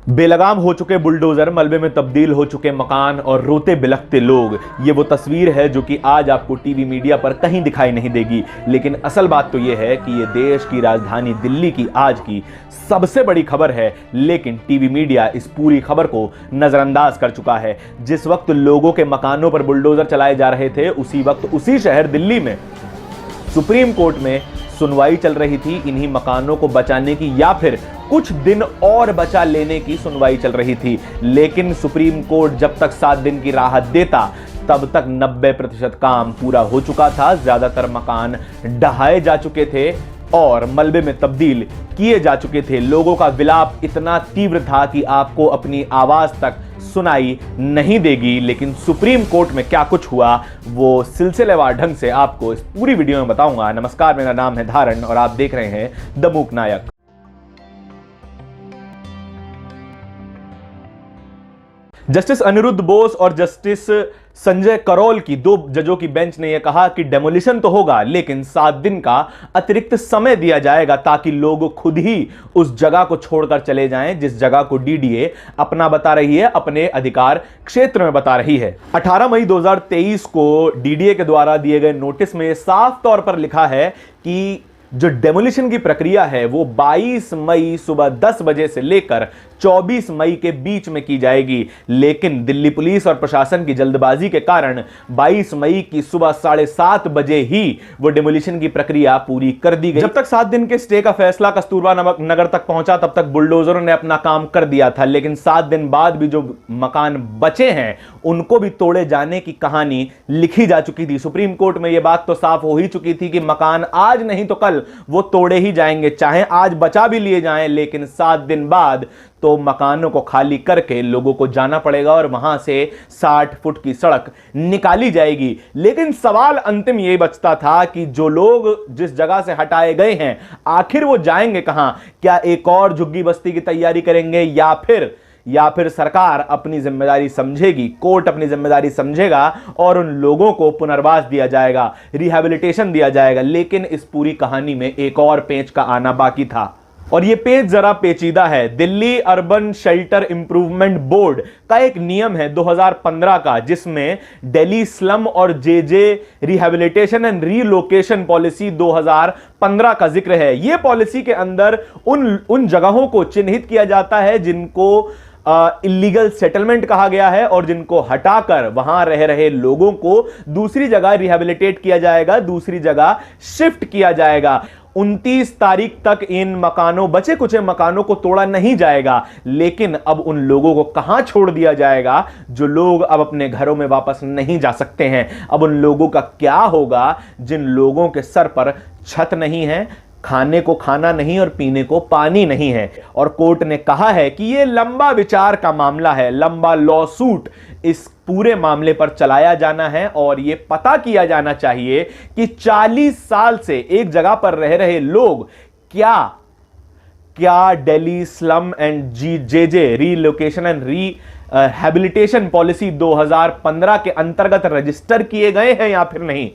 बेलगाम हो चुके बुलडोजर, मलबे में तब्दील हो चुके मकान और रोते बिलखते लोग, ये वो तस्वीर है जो कि आज आपको टीवी मीडिया पर कहीं दिखाई नहीं देगी। लेकिन असल बात तो ये है कि ये देश की राजधानी दिल्ली की आज की सबसे बड़ी खबर है, लेकिन टीवी मीडिया इस पूरी खबर को नजरअंदाज कर चुका है। जिस वक्त लोगों के मकानों पर बुलडोजर चलाए जा रहे थे, उसी वक्त उसी शहर दिल्ली में सुप्रीम कोर्ट में सुनवाई चल रही थी इन्हीं मकानों को बचाने की, या फिर कुछ दिन और बचा लेने की सुनवाई चल रही थी। लेकिन सुप्रीम कोर्ट जब तक 7 दिन की राहत देता, तब तक 90% काम पूरा हो चुका था। ज्यादातर मकान ढहाए जा चुके थे और मलबे में तब्दील किए जा चुके थे। लोगों का विलाप इतना तीव्र था कि आपको अपनी आवाज तक सुनाई नहीं देगी। लेकिन सुप्रीम कोर्ट में क्या कुछ हुआ, वो सिलसिलेवार ढंग से आपको इस पूरी वीडियो में बताऊंगा। नमस्कार, मेरा नाम है धारण और आप देख रहे हैं द मूक नायक। जस्टिस अनिरुद्ध बोस और जस्टिस संजय करोल की 2 जजों की बेंच ने यह कहा कि डेमोलिशन तो होगा, लेकिन 7 दिन का अतिरिक्त समय दिया जाएगा ताकि लोग खुद ही उस जगह को छोड़कर चले जाएं जिस जगह को डीडीए अपना बता रही है, अपने अधिकार क्षेत्र में बता रही है। 18 मई 2023 को डीडीए के द्वारा दिए गए नोटिस में साफ तौर पर लिखा है कि जो डेमोलिशन की प्रक्रिया है वो 22 मई सुबह 10 बजे से लेकर 24 मई के बीच में की जाएगी। लेकिन दिल्ली पुलिस और प्रशासन की जल्दबाजी के कारण 22 मई की सुबह 7:30 बजे ही वो डेमोलिशन की प्रक्रिया पूरी कर दी गई। जब तक 7 दिन के स्टे का फैसला कस्तूरबा नगर तक पहुंचा, तब तक बुलडोजरों ने अपना काम कर दिया था। लेकिन 7 दिन बाद भी जो मकान बचे हैं उनको भी तोड़े जाने की कहानी लिखी जा चुकी थी। सुप्रीम कोर्ट में यह बात तो साफ हो ही चुकी थी कि मकान आज नहीं तो कल वो तोड़े ही जाएंगे, चाहे आज बचा भी लिए जाएं, लेकिन 7 दिन बाद तो मकानों को खाली करके लोगों को जाना पड़ेगा और वहां से 60 फुट की सड़क निकाली जाएगी। लेकिन सवाल अंतिम यही बचता था कि जो लोग जिस जगह से हटाए गए हैं, आखिर वो जाएंगे कहां? क्या एक और झुग्गी बस्ती की तैयारी करेंगे, या फिर सरकार अपनी जिम्मेदारी समझेगी, कोर्ट अपनी जिम्मेदारी समझेगा और उन लोगों को पुनर्वास दिया जाएगा, रिहैबिलिटेशन दिया जाएगा। लेकिन इस पूरी कहानी में एक और पेंच का आना बाकी था और यह पेंच जरा पेचीदा है। Delhi urban shelter improvement board का एक नियम है 2015 का, जिसमें दिल्ली स्लम और JJ rehabilitation and relocation policy 2015 का जिक्र है। यह पॉलिसी के अंदर उन जगहों को चिन्हित किया जाता है जिनको इलीगल सेटलमेंट कहा गया है और जिनको हटाकर वहां रह रहे लोगों को दूसरी जगह रिहैबिलिटेट किया जाएगा, दूसरी जगह शिफ्ट किया जाएगा। 29 तारीख तक इन बचे कुछ मकानों को तोड़ा नहीं जाएगा। लेकिन अब उन लोगों को कहां छोड़ दिया जाएगा जो लोग अब अपने घरों में वापस नहीं जा सकते हैं? अब उन लोगों का क्या होगा जिन लोगों के सर पर छत नहीं है, खाने को खाना नहीं और पीने को पानी नहीं है? और कोर्ट ने कहा है कि यह लंबा विचार का मामला है, लंबा लॉसूट इस पूरे मामले पर चलाया जाना है और यह पता किया जाना चाहिए कि 40 साल से एक जगह पर रह रहे लोग क्या Delhi slum and JJ relocation and rehabilitation policy 2015 के अंतर्गत रजिस्टर किए गए हैं या फिर नहीं।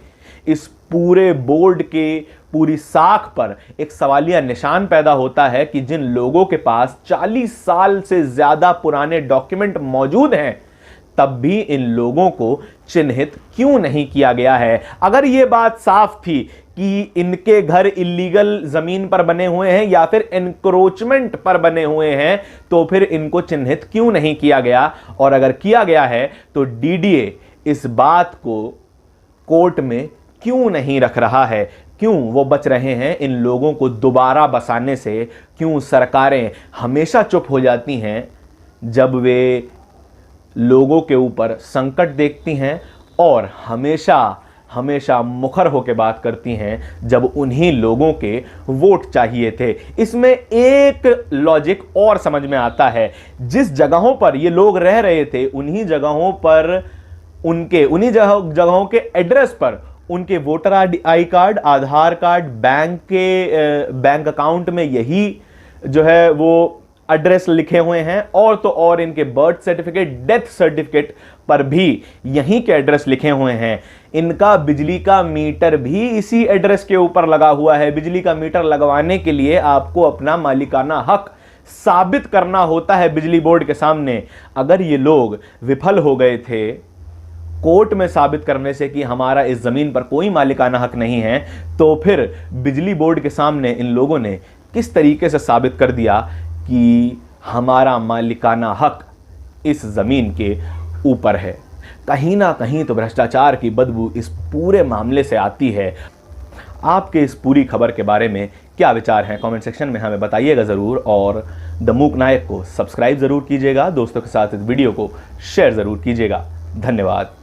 इस पूरे बोर्ड के पूरी साख पर एक सवालिया निशान पैदा होता है कि जिन लोगों के पास 40 साल से ज्यादा पुराने डॉक्यूमेंट मौजूद हैं, तब भी इन लोगों को चिन्हित क्यों नहीं किया गया है? अगर यह बात साफ थी कि इनके घर इलीगल जमीन पर बने हुए हैं या फिर एनक्रोचमेंट पर बने हुए हैं, तो फिर इनको चिन्हित क्यों नहीं किया गया? और अगर किया गया है तो डीडीए इस बात को कोर्ट में क्यों नहीं रख रहा है? क्यों वो बच रहे हैं इन लोगों को दोबारा बसाने से? क्यों सरकारें हमेशा चुप हो जाती हैं जब वे लोगों के ऊपर संकट देखती हैं और हमेशा मुखर होकर बात करती हैं जब उन्हीं लोगों के वोट चाहिए थे? इसमें एक लॉजिक और समझ में आता है। जिस जगहों पर ये लोग रह रहे थे, उन्हीं जगहों पर उन्हीं जगहों के एड्रेस पर उनके voter I card, Aadhaar card, bank account में यही जो है वो एड्रेस लिखे हुए हैं, और तो और इनके बर्थ सर्टिफिकेट, डेथ सर्टिफिकेट पर भी यहीं के एड्रेस लिखे हुए हैं। इनका बिजली का मीटर भी इसी एड्रेस के ऊपर लगा हुआ है। बिजली का मीटर लगवाने के लिए आपको अपना मालिकाना हक साबित करना होता है बिजली बोर्ड के सामने। अगर ये लोग विफल हो गए थे कोर्ट में साबित करने से कि हमारा इस जमीन पर कोई मालिकाना हक नहीं है, तो फिर बिजली बोर्ड के सामने इन लोगों ने किस तरीके से साबित कर दिया कि हमारा मालिकाना हक इस जमीन के ऊपर है। कहीं ना कहीं तो भ्रष्टाचार की बदबू इस पूरे मामले से आती है। आपके इस पूरी खबर के बारे में क्या विचार हैं कमेंट सेक्शन में हमें बताइएगा ज़रूर, और द मूक नायक को सब्सक्राइब ज़रूर कीजिएगा, दोस्तों के साथ इस वीडियो को शेयर ज़रूर कीजिएगा। धन्यवाद।